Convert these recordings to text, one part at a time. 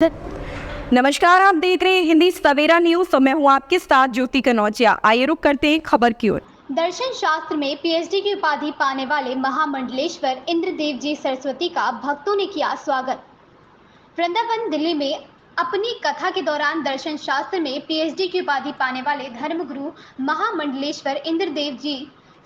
नमस्कार, आप देख रहे हैं हिंदी सवेरा न्यूज। तो मैं हूं आपके साथ ज्योति कनौजिया। आइए रुक करते हैं खबर की ओर। दर्शन शास्त्र में पीएचडी की उपाधि पाने वाले महामंडलेश्वर इंद्रदेव जी सरस्वती का भक्तों ने किया स्वागत। वृंदावन दिल्ली में अपनी कथा के दौरान दर्शन शास्त्र में पीएचडी की उपाधि पाने वाले धर्मगुरु महामंडलेश्वर इंद्रदेव जी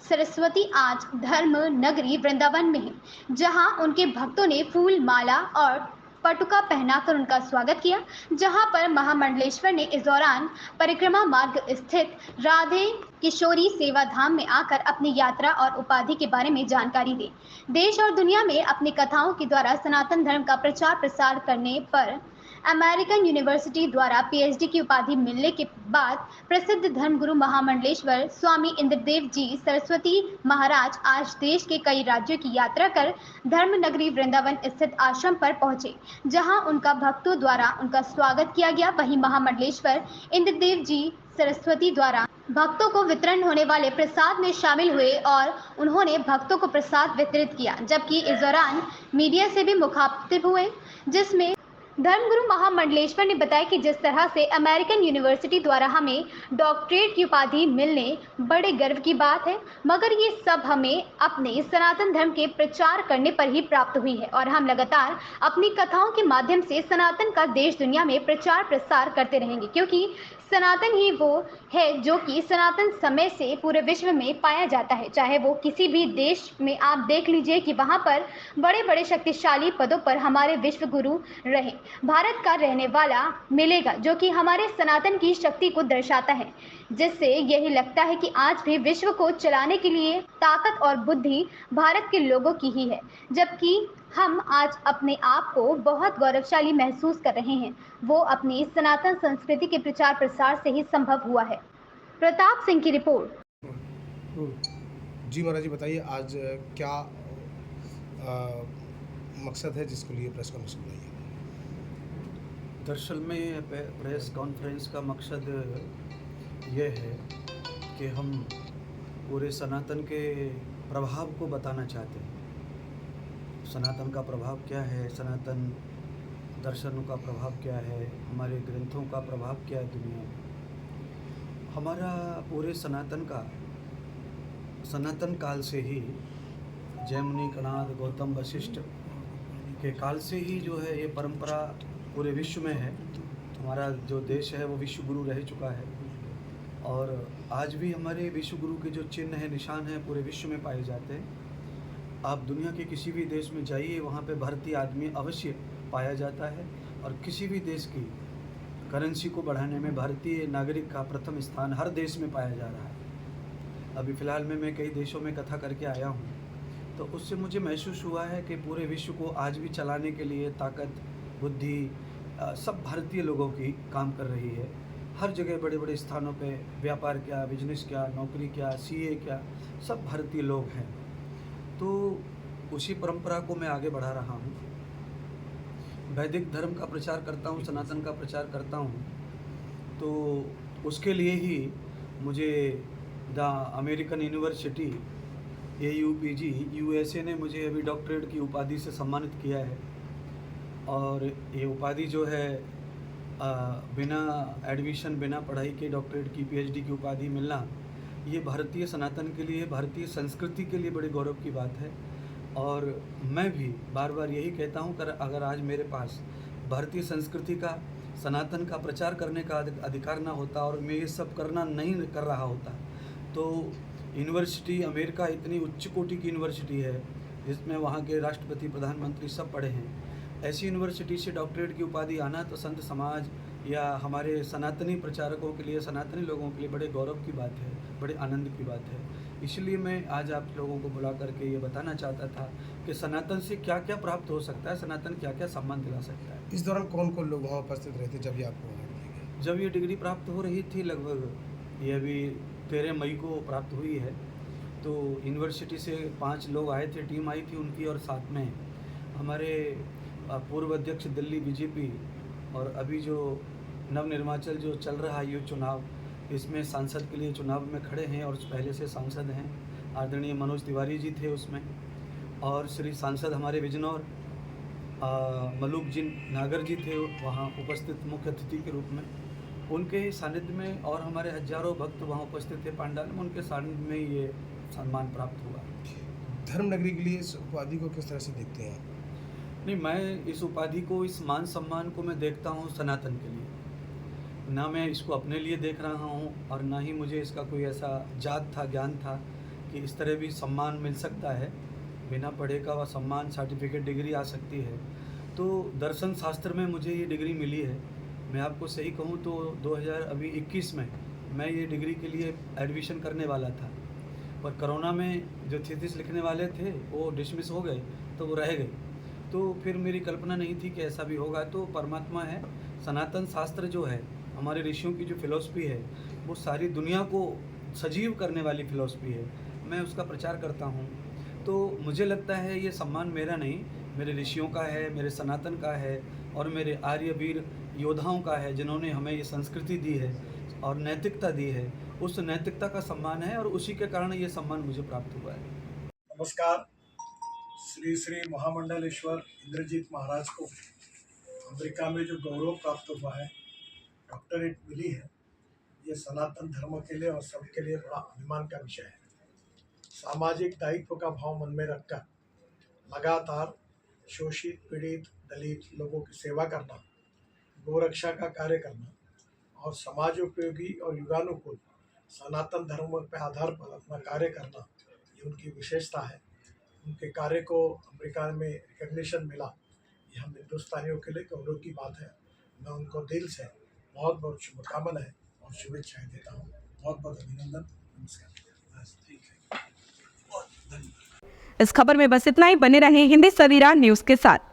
सरस्वती आज धर्म नगरी वृंदावन में हैं, जहां उनके भक्तों ने फूल माला और पटुका पहनाकर उनका स्वागत किया। जहां पर महामंडलेश्वर ने इस दौरान परिक्रमा मार्ग स्थित राधे किशोरी सेवा धाम में आकर अपनी यात्रा और उपाधि के बारे में जानकारी दी। देश और दुनिया में अपनी कथाओं के द्वारा सनातन धर्म का प्रचार प्रसार करने पर अमेरिकन यूनिवर्सिटी द्वारा पीएचडी की उपाधि मिलने के बाद प्रसिद्ध धर्मगुरु महामंडलेश्वर स्वामी इंद्रदेव जी सरस्वती महाराज आज देश के कई राज्यों की यात्रा कर धर्म नगरी वृंदावन स्थित आश्रम पर पहुंचे, जहां उनका भक्तों द्वारा उनका स्वागत किया गया। वहीं महामंडलेश्वर इंद्रदेव जी सरस्वती द्वारा भक्तों को वितरण होने वाले प्रसाद में शामिल हुए और उन्होंने भक्तों को प्रसाद वितरित किया। जबकि इस दौरान मीडिया से भी मुखातिब हुए, जिसमें धर्मगुरु महामंडलेश्वर ने बताया कि जिस तरह से अमेरिकन यूनिवर्सिटी द्वारा हमें डॉक्टरेट की उपाधि मिलने बड़े गर्व की बात है, मगर ये सब हमें अपने सनातन धर्म के प्रचार करने पर ही प्राप्त हुई है और हम लगातार अपनी कथाओं के माध्यम से सनातन का देश दुनिया में प्रचार प्रसार करते रहेंगे, क्योंकि सनातन ही वो है जो कि सनातन समय से पूरे विश्व में पाया जाता है। चाहे वो किसी भी देश में आप देख लीजिए कि वहाँ पर बड़े बड़े शक्तिशाली पदों पर हमारे विश्व गुरु रहे, भारत का रहने वाला मिलेगा, जो कि हमारे सनातन की शक्ति को दर्शाता है, जिससे यही लगता है कि आज भी विश्व को चलाने के लिए ताकत और बुद्धि भारत के लोगों की ही है। जबकि हम आज अपने आप को बहुत गौरवशाली महसूस कर रहे हैं, वो अपनी सनातन संस्कृति के प्रचार प्रसार से ही संभव हुआ है। प्रताप सिंह की रिपोर्ट। जी महाराज जी, बताइए आज क्या मकसद है जिसके लिए प्रेस कॉन्फ्रेंस बुलाई है? दरअसल में प्रेस कॉन्फ्रेंस का मकसद ये है कि हम पूरे सनातन के प्रभाव को बताना चाहते हैं। सनातन का प्रभाव क्या है, सनातन दर्शनों का प्रभाव क्या है, हमारे ग्रंथों का प्रभाव क्या है दुनिया में। हमारा पूरे सनातन काल से ही जैमिनी, कणाद, गौतम, वशिष्ठ के काल से ही जो है ये परंपरा पूरे विश्व में है। हमारा जो देश है वो विश्व गुरु रह चुका है और आज भी हमारे विश्व गुरु के जो चिन्ह हैं, निशान हैं, पूरे विश्व में पाए जाते हैं। आप दुनिया के किसी भी देश में जाइए, वहाँ पे भारतीय आदमी अवश्य पाया जाता है और किसी भी देश की करेंसी को बढ़ाने में भारतीय नागरिक का प्रथम स्थान हर देश में पाया जा रहा है। अभी फ़िलहाल में मैं कई देशों में कथा करके आया हूँ, तो उससे मुझे महसूस हुआ है कि पूरे विश्व को आज भी चलाने के लिए ताकत, बुद्धि सब भारतीय लोगों की काम कर रही है। हर जगह बड़े बड़े स्थानों पे व्यापार क्या, बिजनेस क्या, नौकरी क्या, सीए क्या, सब भारतीय लोग हैं। तो उसी परंपरा को मैं आगे बढ़ा रहा हूँ। वैदिक धर्म का प्रचार करता हूँ, सनातन का प्रचार करता हूँ। तो उसके लिए ही मुझे the American university AUPG USA ने मुझे अभी डॉक्टरेट की उपाधि से सम्मानित किया है और ये उपाधि जो है बिना एडमिशन, बिना पढ़ाई के डॉक्टरेट की, PhD की उपाधि मिलना, ये भारतीय सनातन के लिए, भारतीय संस्कृति के लिए बड़े गौरव की बात है। और मैं भी बार बार यही कहता हूँ कि अगर आज मेरे पास भारतीय संस्कृति का, सनातन का प्रचार करने का अधिकार ना होता और मैं ये सब करना नहीं कर रहा होता, तो यूनिवर्सिटी, अमेरिका इतनी उच्च कोटि की यूनिवर्सिटी है जिसमें वहाँ के राष्ट्रपति, प्रधानमंत्री सब पढ़े हैं। ऐसी यूनिवर्सिटी से डॉक्टरेट की उपाधि आना तो संत समाज या हमारे सनातनी प्रचारकों के लिए, सनातनी लोगों के लिए बड़े गौरव की बात है, बड़े आनंद की बात है। इसलिए मैं आज आप लोगों को बुला करके ये बताना चाहता था कि सनातन से क्या क्या प्राप्त हो सकता है, सनातन क्या क्या सम्मान दिला सकता है। इस दौरान कौन कौन लोग वहाँ उपस्थित रहे थे जब ये आपको अवार्ड दिया गया? जब ये डिग्री प्राप्त हो रही थी, लगभग ये अभी 13 मई को प्राप्त हुई है, तो यूनिवर्सिटी से 5 लोग आए थे, टीम आई थी उनकी, और साथ में हमारे पूर्व अध्यक्ष दिल्ली BJP और अभी जो नवनिर्वाचल जो चल रहा है ये चुनाव, इसमें सांसद के लिए चुनाव में खड़े हैं और पहले से सांसद हैं। आदरणीय मनोज तिवारी जी थे उसमें, और श्री सांसद हमारे बिजनौर मलूक जिन नागर जी थे वहाँ उपस्थित मुख्य अतिथि के रूप में, उनके सानिध्य में और हमारे हजारों भक्त वहाँ उपस्थित थे पंडाल में, उनके सानिध्य में ये सम्मान प्राप्त हुआ। धर्म नगरी के लिए इस उपाधि को किस तरह से देखते हैं? नहीं, मैं इस उपाधि को, इस मान सम्मान को मैं देखता हूँ सनातन के लिए। ना मैं इसको अपने लिए देख रहा हूँ और ना ही मुझे इसका कोई ऐसा जात था, ज्ञान था कि इस तरह भी सम्मान मिल सकता है, बिना पढ़े का वह सम्मान, सर्टिफिकेट, डिग्री आ सकती है। तो दर्शन शास्त्र में मुझे ये डिग्री मिली है। मैं आपको सही कहूँ तो 2021 में मैं ये डिग्री के लिए एडमिशन करने वाला था, पर कोरोना में जो थीसिस लिखने वाले थे वो डिसमिस हो गए, तो वो रह गए। तो फिर मेरी कल्पना नहीं थी कि ऐसा भी होगा। तो परमात्मा है, सनातन शास्त्र जो है, हमारे ऋषियों की जो फिलॉसफी है, वो सारी दुनिया को सजीव करने वाली फिलॉसफी है। मैं उसका प्रचार करता हूँ। तो मुझे लगता है ये सम्मान मेरा नहीं, मेरे ऋषियों का है, मेरे सनातन का है और मेरे आर्यवीर योद्धाओं का है, जिन्होंने हमें ये संस्कृति दी है और नैतिकता दी है। उस नैतिकता का सम्मान है और उसी के कारण ये सम्मान मुझे प्राप्त हुआ है। नमस्कार। श्री श्री महामंडलेश्वर इंद्रजीत महाराज को अमेरिका में जो गौरव प्राप्त हुआ है, डॉक्टरेट मिली है, ये सनातन धर्म के लिए और सबके लिए बड़ा अभिमान का विषय है। सामाजिक दायित्व का भाव मन में रखकर लगातार शोषित, पीड़ित, दलित लोगों की सेवा करना, गोरक्षा का कार्य करना और समाजोपयोगी और युगानुकूल सनातन धर्म के आधार पर अपना कार्य करना, ये उनकी विशेषता है। उनके कार्य को अमेरिका में रिकग्निशन मिला, ये हम हिंदुस्तानियों के लिए गौरव की बात है। मैं उनको दिल से बहुत बहुत शुभकामनाएं और शुभेच्छाएं देता हूँ। बहुत बहुत अभिनंदन। नमस्कार। बस ठीक है, बहुत धन्यवाद। इस खबर में बस इतना ही। बने रहें हिंदी सवेरा न्यूज के साथ।